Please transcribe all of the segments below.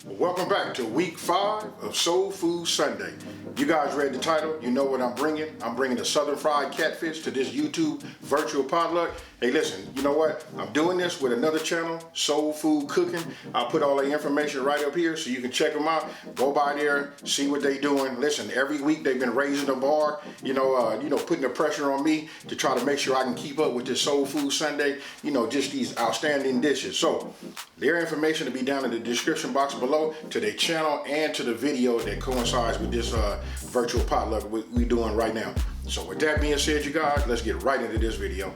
Welcome back to week 5 of Soul Food Sunday. You guys read the title, you know what I'm bringing. I'm bringing the Southern Fried Catfish to this YouTube virtual potluck. Hey listen, you know what? I'm doing this with another channel, Soul Food Cooking. I'll put all the information right up here so you can check them out. Go by there, see what they're doing. Listen, every week they've been raising the bar, putting the pressure on me to try to make sure I can keep up with this Soul Food Sunday, just these outstanding dishes. So their information will be down in the description box below, to their channel and to the video that coincides with this virtual potluck we're doing right now. So with that being said, you guys, let's get right into this video.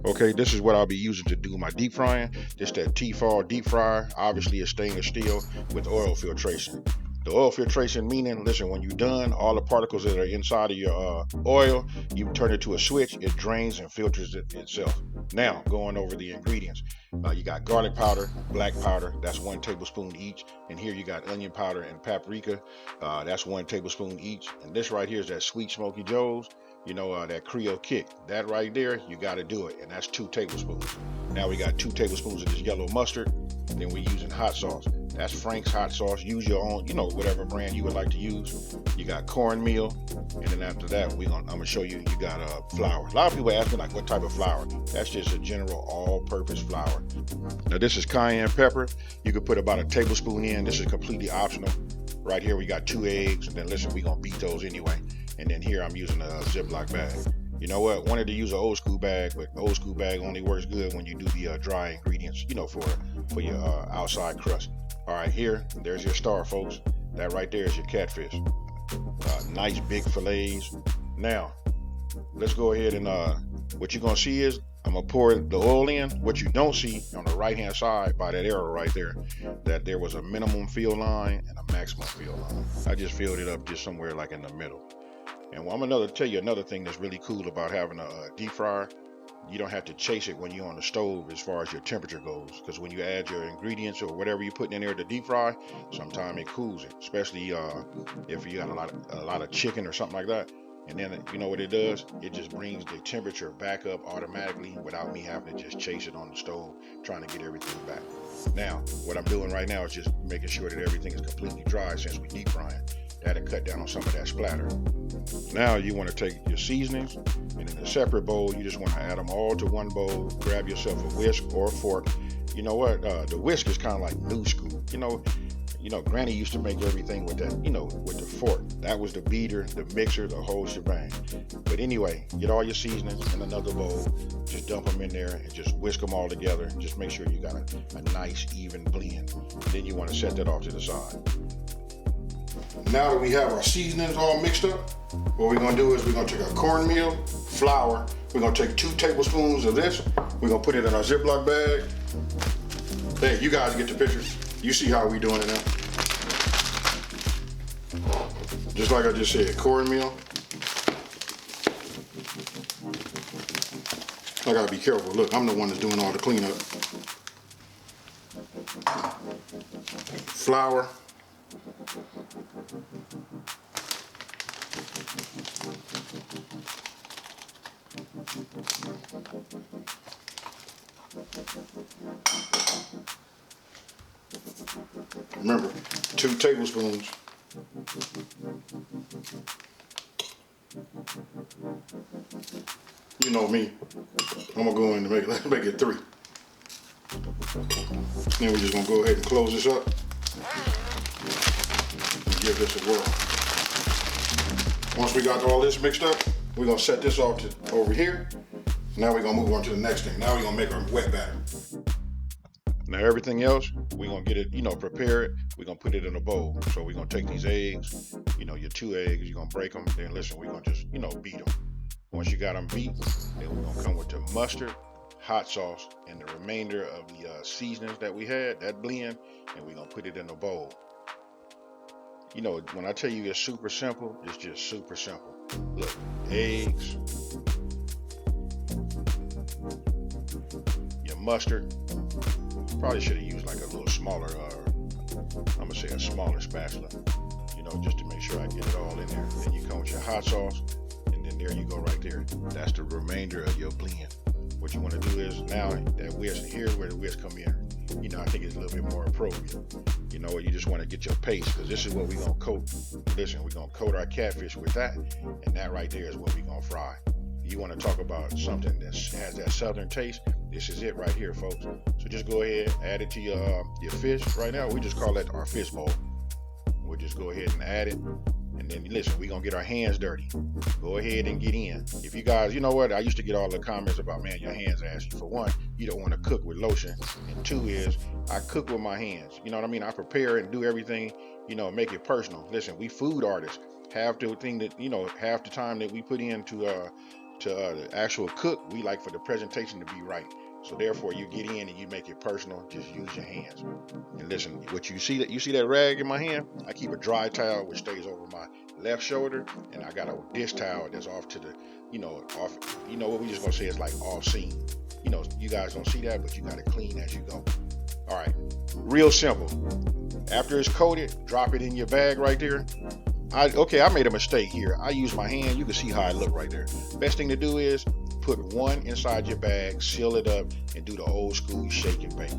Okay, this is what I'll be using to do my deep frying. This that Tefal deep fryer. Obviously it's stainless steel with oil filtration. The oil filtration meaning, listen, when you're done, all the particles that are inside of your oil, you turn it to a switch, it drains and filters it itself. Now, going over the ingredients. You got garlic powder, black powder, that's 1 tablespoon each. And here you got onion powder and paprika, that's 1 tablespoon each. And this right here is that sweet smoky joes, that Creole kick. That right there, you got to do it, and that's 2 tablespoons. Now we got 2 tablespoons of this yellow mustard, and then we're using hot sauce. That's Frank's hot sauce. Use your own, whatever brand you would like to use. You got cornmeal, and then after that, I'm gonna show you. You got flour. A lot of people ask me like, what type of flour? That's just a general all-purpose flour. Now this is cayenne pepper. You could put about a tablespoon in. This is completely optional. Right here we got 2 eggs, and then listen, we're gonna beat those anyway. And then here I'm using a Ziploc bag. You know what? Wanted to use an old school bag, but old school bag only works good when you do the dry ingredients, for your outside crust. All right, there's your star, folks. That right there is your catfish. Nice big fillets. Now, let's go ahead and what you're gonna see is I'm gonna pour the oil in. What you don't see on the right hand side by that arrow right there, that there was a minimum fill line and a maximum fill line. I just filled it up just somewhere like in the middle. And I'm gonna tell you another thing that's really cool about having a deep fryer. You don't have to chase it when you're on the stove as far as your temperature goes, because when you add your ingredients or whatever you're putting in there to deep fry, sometimes it cools it, especially if you got a lot of chicken or something like that. And then you know what it does? It just brings the temperature back up automatically without me having to just chase it on the stove, trying to get everything back. Now, what I'm doing right now is just making sure that everything is completely dry since we're deep frying. That'll cut down on some of that splatter. Now you want to take your seasonings, and in a separate bowl, you just want to add them all to one bowl. Grab yourself a whisk or a fork. You know what? The whisk is kind of like new school. Granny used to make everything with that, with the fork. That was the beater, the mixer, the whole shebang. But anyway, get all your seasonings in another bowl. Just dump them in there and just whisk them all together. Just make sure you got a nice even blend. Then you want to set that off to the side. Now that we have our seasonings all mixed up, what we're gonna do is we're gonna take our cornmeal, flour, we're gonna take 2 tablespoons of this, we're gonna put it in our Ziploc bag. Hey, you guys get the picture. You see how we doing it now. Just like I just said, cornmeal. I gotta be careful. Look, I'm the one that's doing all the cleanup. Flour. Remember, 2 tablespoons. You know me. I'm gonna go in and let's make it 3. Then we're just gonna go ahead and close this up and give this a whirl. Once we got all this mixed up, we're gonna set this off to over here. Now we're gonna move on to the next thing. Now we're gonna make our wet batter. Now everything else, we're gonna get it, prepare it. We're gonna put it in a bowl. So we're gonna take these eggs, your 2 eggs, you're gonna break them. Then listen, we're gonna just, beat them. Once you got them beat, then we're gonna come with the mustard, hot sauce, and the remainder of the seasonings that we had, that blend, and we're gonna put it in a bowl. When I tell you it's super simple, it's just super simple. Look, eggs, your mustard. Probably should have used like a little smaller, I'm gonna say a smaller spatula, just to make sure I get it all in there. Then you come with your hot sauce, and then there you go right there. That's the remainder of your blend. what you want to do is now that whisk, here's where the whisk come in. You know, I think it's a little bit more appropriate. You know, you just want to get your paste, because this is what we're gonna coat. Listen, we're gonna coat our catfish with that, and that right there is what we're gonna fry. You want to talk about something that has that southern taste? This is it right here, folks. So just go ahead, add it to your fish. Right now, we just call that our fish bowl. We'll just go ahead and add it. And then listen, we're gonna get our hands dirty. Go ahead and get in. If you guys, you know what, I used to get all the comments about, man, your hands are ashy. For one, you don't want to cook with lotion. And two is, I cook with my hands. You know what I mean? I prepare and do everything, you know, make it personal. Listen, we food artists. Half the thing that, you know, half the time that we put into the actual cook, we like for the presentation to be right. So therefore, you get in and you make it personal. Just use your hands. And listen, what you see that rag in my hand? I keep a dry towel which stays over my left shoulder, and I got a dish towel that's off to the, what we just gonna say is like off scene. You know, you guys don't see that, but you gotta clean as you go. All right, real simple. After it's coated, drop it in your bag right there. I made a mistake here. I used my hand. You can see how I look right there. Best thing to do is put one inside your bag, seal it up, and do the old school shake and bake.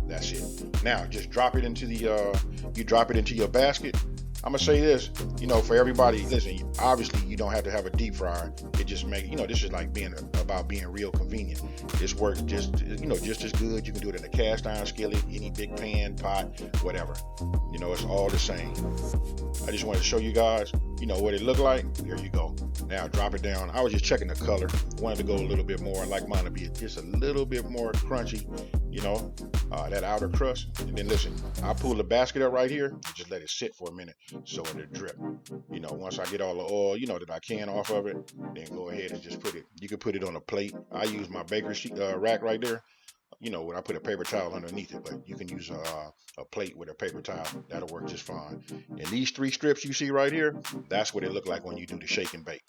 That's it. Now just drop it into your basket. I'm gonna say this, you know, for everybody, listen, obviously you don't have to have a deep fryer. It just makes, you know, this is like about being real convenient. This works just as good. You can do it in a cast iron skillet, any big pan, pot, whatever. You know, it's all the same. I just wanted to show you guys, you know, what it looked like. Here you go. Now drop it down. I was just checking the color. Wanted to go a little bit more. I like mine to be just a little bit more crunchy, you know, that outer crust. And then listen, I pull the basket up right here and just let it sit for a minute so it'll drip. You know, once I get all the oil, you know, that I can off of it, then go ahead and just put it. You can put it on a plate. I use my baker's sheet, rack right there. You know, when I put a paper towel underneath it, but you can use a plate with a paper towel. That'll work just fine. And these 3 strips you see right here, that's what it look like when you do the shake and bake.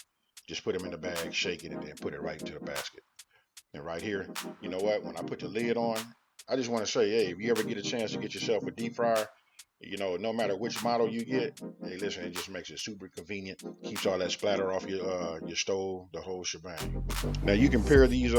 Just put them in the bag, shake it, and then put it right into the basket. And right here, you know what? When I put the lid on, I just want to say, hey, if you ever get a chance to get yourself a deep fryer, you know, no matter which model you get, hey, listen, it just makes it super convenient. Keeps all that splatter off your stove, the whole shebang. Now you can pair these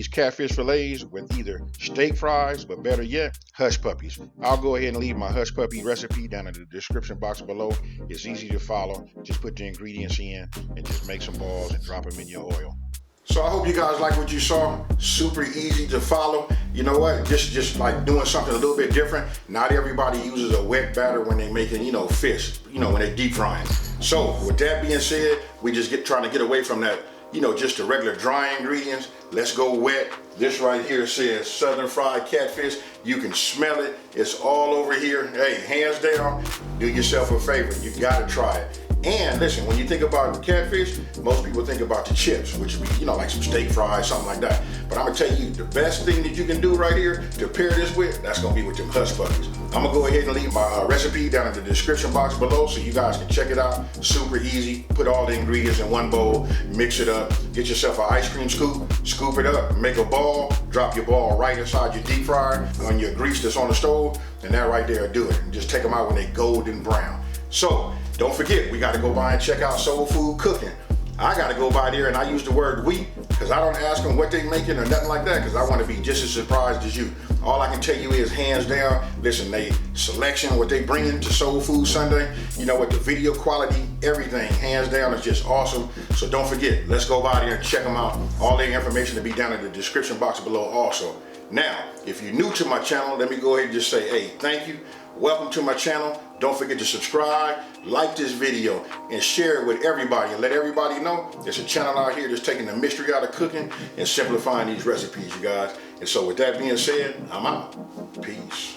catfish fillets with either steak fries, but better yet, hush puppies. I'll go ahead and leave my hush puppy recipe down in the description box below. It's easy to follow. Just put the ingredients in and just make some balls and drop them in your oil. So I hope you guys like what you saw. Super easy to follow. You know what? Just like doing something a little bit different. Not everybody uses a wet batter when they're making, you know, fish, you know, when they're deep frying. So with that being said, we just trying to get away from that, you know, just the regular dry ingredients. Let's go wet. This right here says Southern Fried Catfish. You can smell it. It's all over here. Hey, hands down, do yourself a favor. You gotta try it. And listen, when you think about catfish, most people think about the chips, which would be, you know, like some steak fries, something like that. But I'm gonna tell you, the best thing that you can do right here to pair this with, that's gonna be with them hush puppies. I'm gonna go ahead and leave my recipe down in the description box below so you guys can check it out. Super easy. Put all the ingredients in one bowl, mix it up, get yourself an ice cream scoop, scoop it up, make a ball, drop your ball right inside your deep fryer on your grease that's on the stove, and that right there will do it. And just take them out when they're golden brown. So, don't forget, we got to go by and check out Soulfood Cooking. I got to go by there, and I use the word we, because I don't ask them what they're making or nothing like that, because I want to be just as surprised as you. All I can tell you is, hands down, listen, they selection, what they bringing to Soul Food Sunday, you know what, the video quality, everything, hands down, is just awesome. So don't forget, let's go by there and check them out. All their information will be down in the description box below also. Now, if you're new to my channel, let me go ahead and just say, hey, thank you. Welcome to my channel. Don't forget to subscribe, like this video, and share it with everybody, and let everybody know there's a channel out here that's taking the mystery out of cooking and simplifying these recipes, you guys. And so with that being said, I'm out. Peace.